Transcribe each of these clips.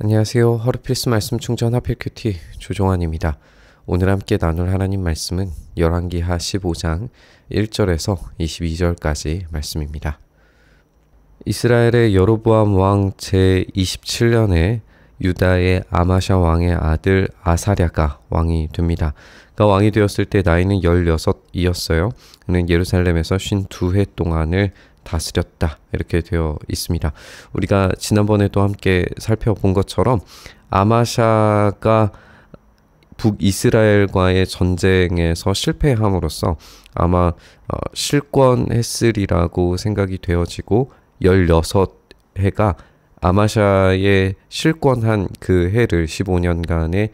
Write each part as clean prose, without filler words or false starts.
안녕하세요. 허르필스 말씀 충전 하필 큐티 조종환입니다. 오늘 함께 나눌 하나님 말씀은 열왕기하 15장 1절에서 22절까지 말씀입니다. 이스라엘의 여로보암 왕 제27년에 유다의 아마샤 왕의 아들 아사랴가 왕이 됩니다. 그가 왕이 되었을 때 나이는 16이었어요. 그는 예루살렘에서 52해 동안을 다스렸다 이렇게 되어 있습니다. 우리가 지난번에도 함께 살펴본 것처럼 아마샤가 북이스라엘과의 전쟁에서 실패함으로써 아마 실권했으리라고 생각이 되어지고 16해가 아마샤의 실권한 그 해를 15년간의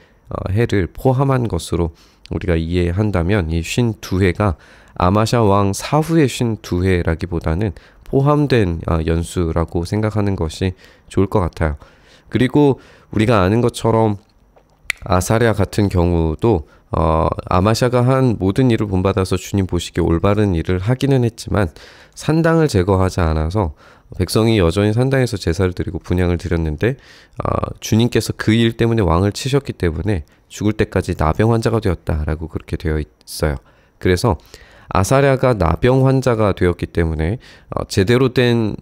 해를 포함한 것으로 우리가 이해한다면 이 52해가 아마샤 왕 사후의 52해라기보다는 포함된 연수라고 생각하는 것이 좋을 것 같아요. 그리고 우리가 아는 것처럼 아사랴 같은 경우도 아마샤가 한 모든 일을 본받아서 주님 보시기에 올바른 일을 하기는 했지만 산당을 제거하지 않아서 백성이 여전히 산당에서 제사를 드리고 분향을 드렸는데 주님께서 그 일 때문에 왕을 치셨기 때문에 죽을 때까지 나병 환자가 되었다라고 그렇게 되어 있어요. 그래서 아사랴가 나병 환자가 되었기 때문에 제대로 된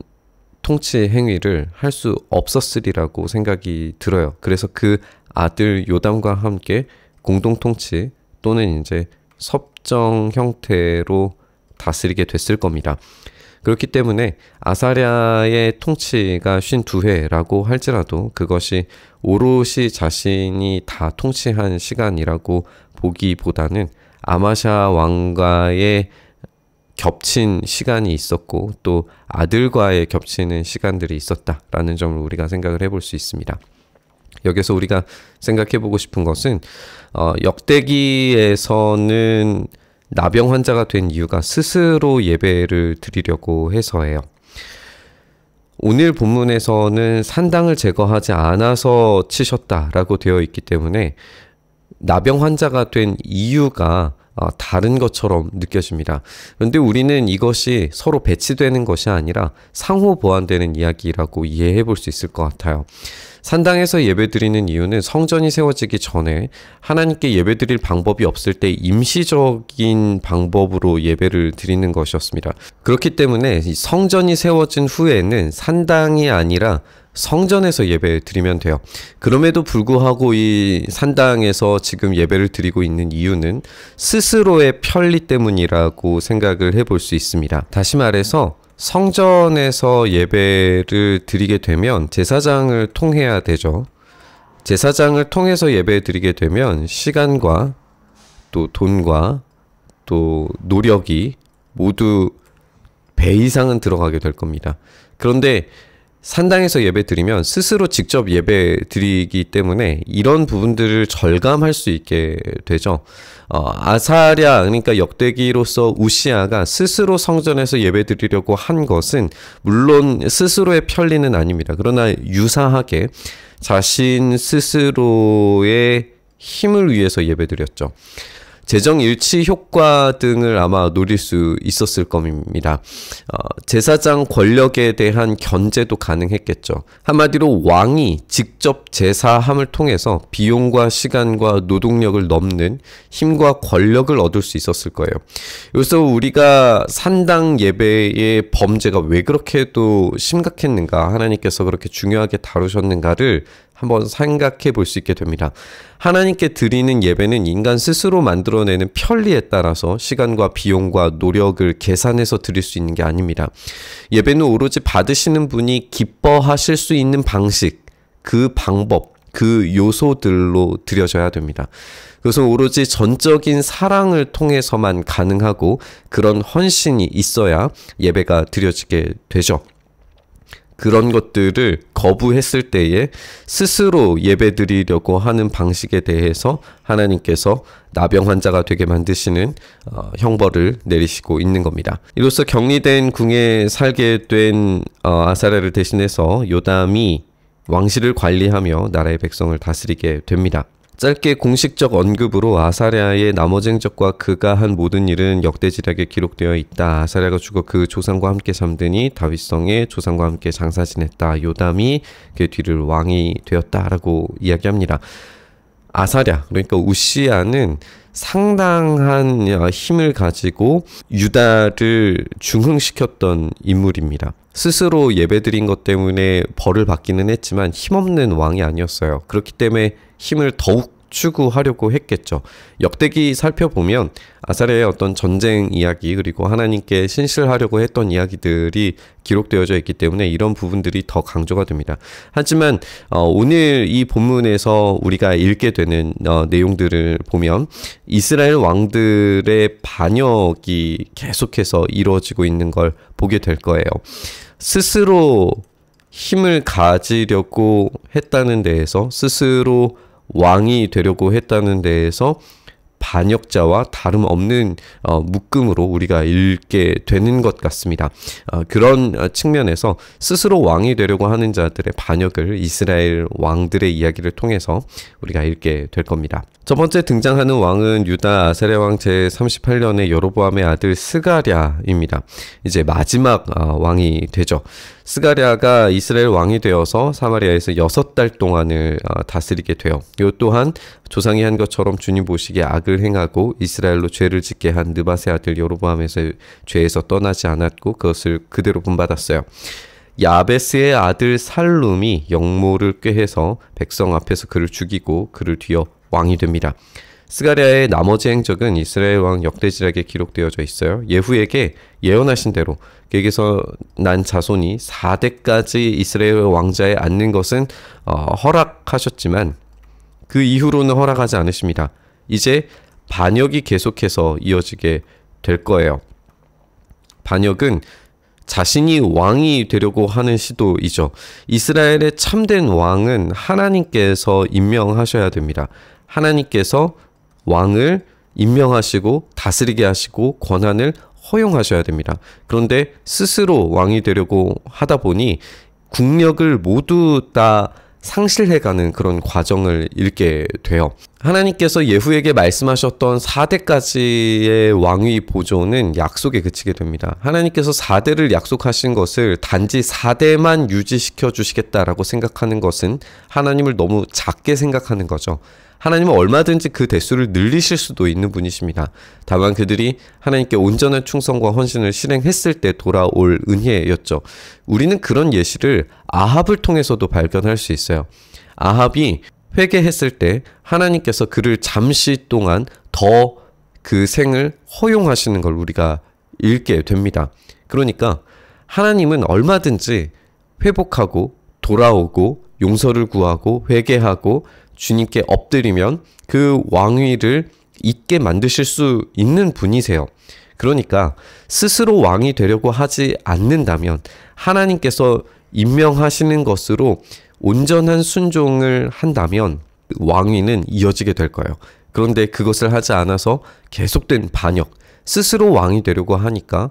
통치 행위를 할 수 없었으리라고 생각이 들어요. 그래서 그 아들 요담과 함께 공동 통치 또는 이제 섭정 형태로 다스리게 됐을 겁니다. 그렇기 때문에 아사랴의 통치가 52해라고 할지라도 그것이 오롯이 자신이 다 통치한 시간이라고 보기보다는 아마샤 왕과의 겹친 시간이 있었고 또 아들과의 겹치는 시간들이 있었다라는 점을 우리가 생각을 해볼 수 있습니다. 여기서 우리가 생각해보고 싶은 것은 역대기에서는 나병 환자가 된 이유가 스스로 예배를 드리려고 해서예요. 오늘 본문에서는 산당을 제거하지 않아서 치셨다라고 되어 있기 때문에 나병 환자가 된 이유가 다른 것처럼 느껴집니다. 그런데 우리는 이것이 서로 배치되는 것이 아니라 상호 보완되는 이야기라고 이해해 볼 수 있을 것 같아요. 산당에서 예배드리는 이유는 성전이 세워지기 전에 하나님께 예배드릴 방법이 없을 때 임시적인 방법으로 예배를 드리는 것이었습니다. 그렇기 때문에 성전이 세워진 후에는 산당이 아니라 성전에서 예배 드리면 돼요. 그럼에도 불구하고 이 산당에서 지금 예배를 드리고 있는 이유는 스스로의 편리 때문이라고 생각을 해볼 수 있습니다. 다시 말해서 성전에서 예배를 드리게 되면 제사장을 통해야 되죠. 제사장을 통해서 예배 드리게 되면 시간과 또 돈과 또 노력이 모두 배 이상은 들어가게 될 겁니다. 그런데 산당에서 예배 드리면 스스로 직접 예배 드리기 때문에 이런 부분들을 절감할 수 있게 되죠. 아사랴, 그러니까 역대기로서 우시아가 스스로 성전에서 예배 드리려고 한 것은 물론 스스로의 편리는 아닙니다. 그러나 유사하게 자신 스스로의 힘을 위해서 예배 드렸죠. 재정 일치 효과 등을 아마 노릴 수 있었을 겁니다. 제사장 권력에 대한 견제도 가능했겠죠. 한마디로 왕이 직접 제사함을 통해서 비용과 시간과 노동력을 넘는 힘과 권력을 얻을 수 있었을 거예요. 여기서 우리가 산당 예배의 범죄가 왜 그렇게도 심각했는가, 하나님께서 그렇게 중요하게 다루셨는가를 한번 생각해 볼 수 있게 됩니다. 하나님께 드리는 예배는 인간 스스로 만들어내는 편리에 따라서 시간과 비용과 노력을 계산해서 드릴 수 있는 게 아닙니다. 예배는 오로지 받으시는 분이 기뻐하실 수 있는 방식, 그 방법, 그 요소들로 드려져야 됩니다. 그래서 오로지 전적인 사랑을 통해서만 가능하고 그런 헌신이 있어야 예배가 드려지게 되죠. 그런 것들을 거부했을 때에 스스로 예배드리려고 하는 방식에 대해서 하나님께서 나병 환자가 되게 만드시는 형벌을 내리시고 있는 겁니다. 이로써 격리된 궁에 살게 된 아사랴를 대신해서 요담이 왕실을 관리하며 나라의 백성을 다스리게 됩니다. 짧게 공식적 언급으로 아사랴의 나머지 행적과 그가 한 모든 일은 역대지략에 기록되어 있다. 아사랴가 죽어 그 조상과 함께 잠드니 다윗성의 조상과 함께 장사 지냈다. 요담이 그 뒤를 왕이 되었다라고 이야기합니다. 아사랴, 그러니까 우시야는 상당한 힘을 가지고 유다를 중흥시켰던 인물입니다. 스스로 예배드린 것 때문에 벌을 받기는 했지만 힘없는 왕이 아니었어요. 그렇기 때문에 힘을 더욱 추구하려고 했겠죠. 역대기 살펴보면 아사랴의 어떤 전쟁 이야기 그리고 하나님께 신실하려고 했던 이야기들이 기록되어져 있기 때문에 이런 부분들이 더 강조가 됩니다. 하지만 오늘 이 본문에서 우리가 읽게 되는 내용들을 보면 이스라엘 왕들의 반역이 계속해서 이루어지고 있는 걸 보게 될 거예요. 스스로 힘을 가지려고 했다는 데에서 스스로 왕이 되려고 했다는 데에서 반역자와 다름없는 묶음으로 우리가 읽게 되는 것 같습니다. 그런 측면에서 스스로 왕이 되려고 하는 자들의 반역을 이스라엘 왕들의 이야기를 통해서 우리가 읽게 될 겁니다. 첫 번째 등장하는 왕은 유다 아사랴 왕 제38년의 여로보암의 아들 스가랴입니다. 이제 마지막 왕이 되죠. 스가랴가 이스라엘 왕이 되어서 사마리아에서 6달 동안을 다스리게 돼요. 이 또한 조상이 한 것처럼 주님 보시기에 악을 행하고 이스라엘로 죄를 짓게 한 느밧의 아들 여로보암에서 죄에서 떠나지 않았고 그것을 그대로 본받았어요. 야베스의 아들 살룸이 역모를 꾀해서 백성 앞에서 그를 죽이고 그를 뒤어 왕이 됩니다. 스가랴의 나머지 행적은 이스라엘 왕 역대지략에 기록되어져 있어요. 예후에게 예언하신 대로 그에게서 난 자손이 4대까지 이스라엘 왕자에 앉는 것은 허락하셨지만 그 이후로는 허락하지 않으십니다. 이제 반역이 계속해서 이어지게 될 거예요. 반역은 자신이 왕이 되려고 하는 시도이죠. 이스라엘의 참된 왕은 하나님께서 임명하셔야 됩니다. 하나님께서 왕을 임명하시고 다스리게 하시고 권한을 허용하셔야 됩니다. 그런데 스스로 왕이 되려고 하다 보니 국력을 모두 다 상실해가는 그런 과정을 읽게 돼요. 하나님께서 예후에게 말씀하셨던 4대까지의 왕위 보존은 약속에 그치게 됩니다. 하나님께서 4대를 약속하신 것을 단지 4대만 유지시켜 주시겠다라고 생각하는 것은 하나님을 너무 작게 생각하는 거죠. 하나님은 얼마든지 그 대수를 늘리실 수도 있는 분이십니다. 다만 그들이 하나님께 온전한 충성과 헌신을 실행했을 때 돌아올 은혜였죠. 우리는 그런 예시를 아합을 통해서도 발견할 수 있어요. 아합이 회개했을 때 하나님께서 그를 잠시 동안 더 그 생을 허용하시는 걸 우리가 읽게 됩니다. 그러니까 하나님은 얼마든지 회복하고 돌아오고 용서를 구하고 회개하고 주님께 엎드리면 그 왕위를 잊게 만드실 수 있는 분이세요. 그러니까 스스로 왕이 되려고 하지 않는다면 하나님께서 임명하시는 것으로 온전한 순종을 한다면 왕위는 이어지게 될 거예요. 그런데 그것을 하지 않아서 계속된 반역, 스스로 왕이 되려고 하니까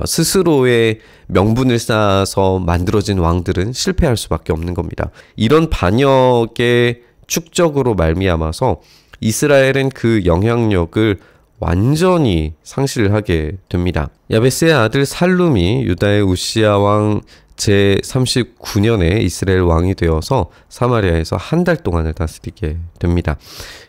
스스로의 명분을 쌓아서 만들어진 왕들은 실패할 수밖에 없는 겁니다. 이런 반역의 축적으로 말미암아서 이스라엘은 그 영향력을 완전히 상실하게 됩니다. 야베스의 아들 살룸이 유다의 우시야 왕 제39년에 이스라엘 왕이 되어서 사마리아에서 한 달 동안을 다스리게 됩니다.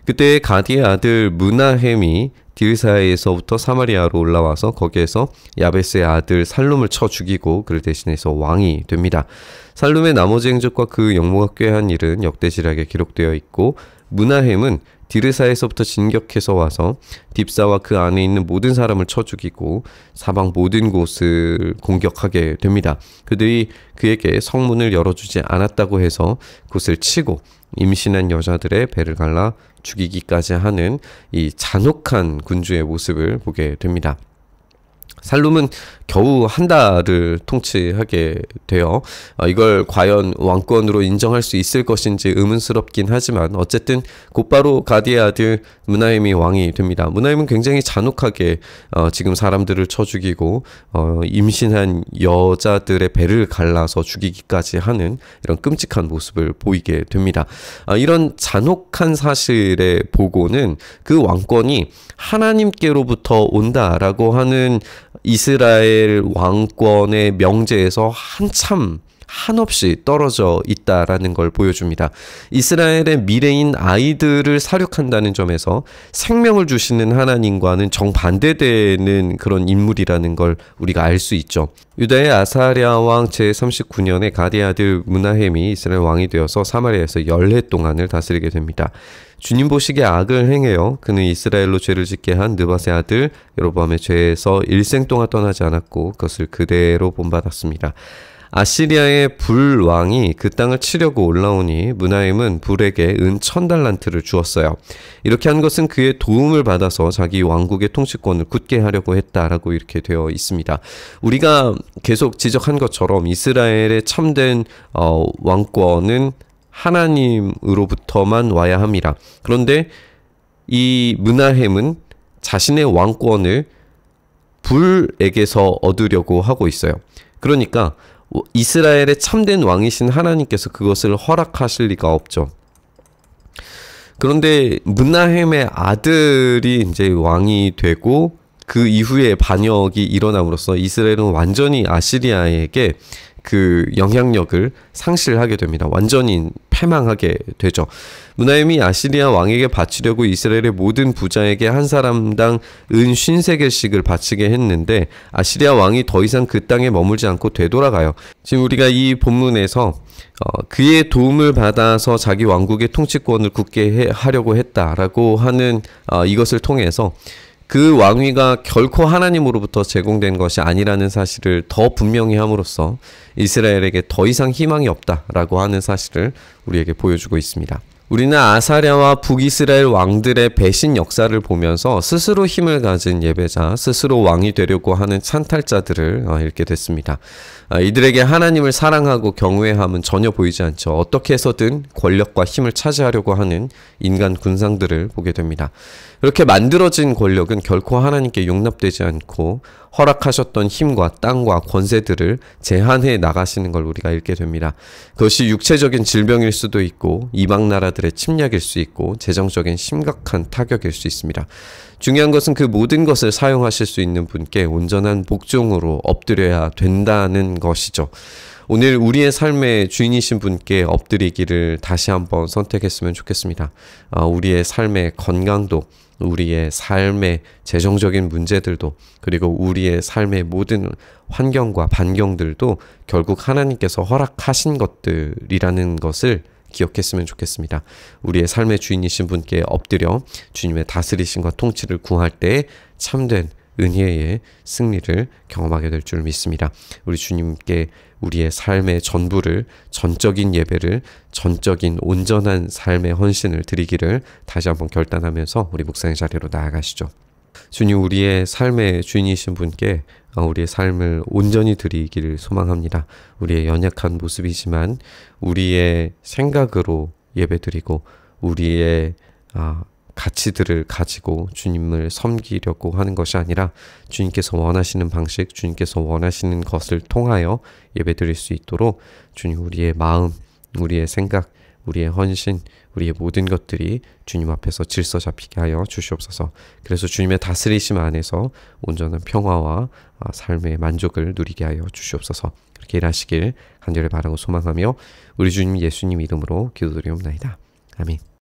그때 가디의 아들 므나헴이 디르사에서부터 사마리아로 올라와서 거기에서 야베스의 아들 살룸을 쳐 죽이고 그를 대신해서 왕이 됩니다. 살룸의 나머지 행적과 그 역모가 꾀한 일은 역대지략에 기록되어 있고 므나헴은 디르사에서부터 진격해서 와서 딥사와 그 안에 있는 모든 사람을 쳐 죽이고 사방 모든 곳을 공격하게 됩니다. 그들이 그에게 성문을 열어주지 않았다고 해서 곳을 치고 임신한 여자들의 배를 갈라 죽이기까지 하는 이 잔혹한 군주의 모습을 보게 됩니다. 살룸은 겨우 한 달을 통치하게 돼요. 이걸 과연 왕권으로 인정할 수 있을 것인지 의문스럽긴 하지만 어쨌든 곧바로 가디의 아들 므나헴이 왕이 됩니다. 므나헴은 굉장히 잔혹하게 지금 사람들을 쳐 죽이고 임신한 여자들의 배를 갈라서 죽이기까지 하는 이런 끔찍한 모습을 보이게 됩니다. 이런 잔혹한 사실의 보고는 그 왕권이 하나님께로부터 온다라고 하는 이스라엘 왕권의 명제에서 한없이 떨어져 있다라는 걸 보여줍니다. 이스라엘의 미래인 아이들을 사육한다는 점에서 생명을 주시는 하나님과는 정반대되는 그런 인물이라는 걸 우리가 알 수 있죠. 유다의 아사랴 왕 제39년에 가디의 아들 므나헴이 이스라엘 왕이 되어서 사마리아에서 열해 동안을 다스리게 됩니다. 주님 보시기에 악을 행해요. 그는 이스라엘로 죄를 짓게 한 느밧의 아들 여로보암의 죄에서 일생 동안 떠나지 않았고 그것을 그대로 본받았습니다. 아시리아의 불 왕이 그 땅을 치려고 올라오니 므나헴은 불에게 은 1000달란트를 주었어요. 이렇게 한 것은 그의 도움을 받아서 자기 왕국의 통치권을 굳게 하려고 했다라고 이렇게 되어 있습니다. 우리가 계속 지적한 것처럼 이스라엘의 참된 왕권은 하나님으로부터만 와야 합니다. 그런데 이 므나헴은 자신의 왕권을 불에게서 얻으려고 하고 있어요. 그러니까 이스라엘의 참된 왕이신 하나님께서 그것을 허락하실 리가 없죠. 그런데 므나헴의 아들이 이제 왕이 되고 그 이후에 반역이 일어남으로써 이스라엘은 완전히 아시리아에게 그 영향력을 상실하게 됩니다. 완전히 패망하게 되죠. 므나헴이 아시리아 왕에게 바치려고 이스라엘의 모든 부자에게 한 사람당 은 50세겔씩을 바치게 했는데 아시리아 왕이 더 이상 그 땅에 머물지 않고 되돌아가요. 지금 우리가 이 본문에서 그의 도움을 받아서 자기 왕국의 통치권을 굳게 하려고 했다라고 하는 이것을 통해서 그 왕위가 결코 하나님으로부터 제공된 것이 아니라는 사실을 더 분명히 함으로써 이스라엘에게 더 이상 희망이 없다라고 하는 사실을 우리에게 보여주고 있습니다. 우리는 아사랴와 북이스라엘 왕들의 배신 역사를 보면서 스스로 힘을 가진 예배자, 스스로 왕이 되려고 하는 찬탈자들을 읽게 됐습니다. 이들에게 하나님을 사랑하고 경외함은 전혀 보이지 않죠. 어떻게 해서든 권력과 힘을 차지하려고 하는 인간 군상들을 보게 됩니다. 이렇게 만들어진 권력은 결코 하나님께 용납되지 않고 허락하셨던 힘과 땅과 권세들을 제한해 나가시는 걸 우리가 읽게 됩니다. 그것이 육체적인 질병일 수도 있고 이방 나라들의 침략일 수 있고 재정적인 심각한 타격일 수 있습니다. 중요한 것은 그 모든 것을 사용하실 수 있는 분께 온전한 복종으로 엎드려야 된다는 것이죠. 오늘 우리의 삶의 주인이신 분께 엎드리기를 다시 한번 선택했으면 좋겠습니다. 우리의 삶의 건강도, 우리의 삶의 재정적인 문제들도, 그리고 우리의 삶의 모든 환경과 반경들도 결국 하나님께서 허락하신 것들이라는 것을 기억했으면 좋겠습니다. 우리의 삶의 주인이신 분께 엎드려 주님의 다스리심과 통치를 구할 때 참된 은혜의 승리를 경험하게 될 줄 믿습니다. 우리 주님께 우리의 삶의 전부를, 전적인 예배를, 전적인 온전한 삶의 헌신을 드리기를 다시 한번 결단하면서 우리 묵상의 자리로 나아가시죠. 주님, 우리의 삶의 주인이신 분께 우리의 삶을 온전히 드리기를 소망합니다. 우리의 연약한 모습이지만 우리의 생각으로 예배드리고 우리의 가치들을 가지고 주님을 섬기려고 하는 것이 아니라 주님께서 원하시는 방식, 주님께서 원하시는 것을 통하여 예배드릴 수 있도록 주님, 우리의 마음, 우리의 생각, 우리의 헌신, 우리의 모든 것들이 주님 앞에서 질서 잡히게 하여 주시옵소서. 그래서 주님의 다스리심 안에서 온전한 평화와 삶의 만족을 누리게 하여 주시옵소서. 그렇게 일하시길 간절히 바라고 소망하며 우리 주님 예수님 이름으로 기도드리옵나이다. 아멘.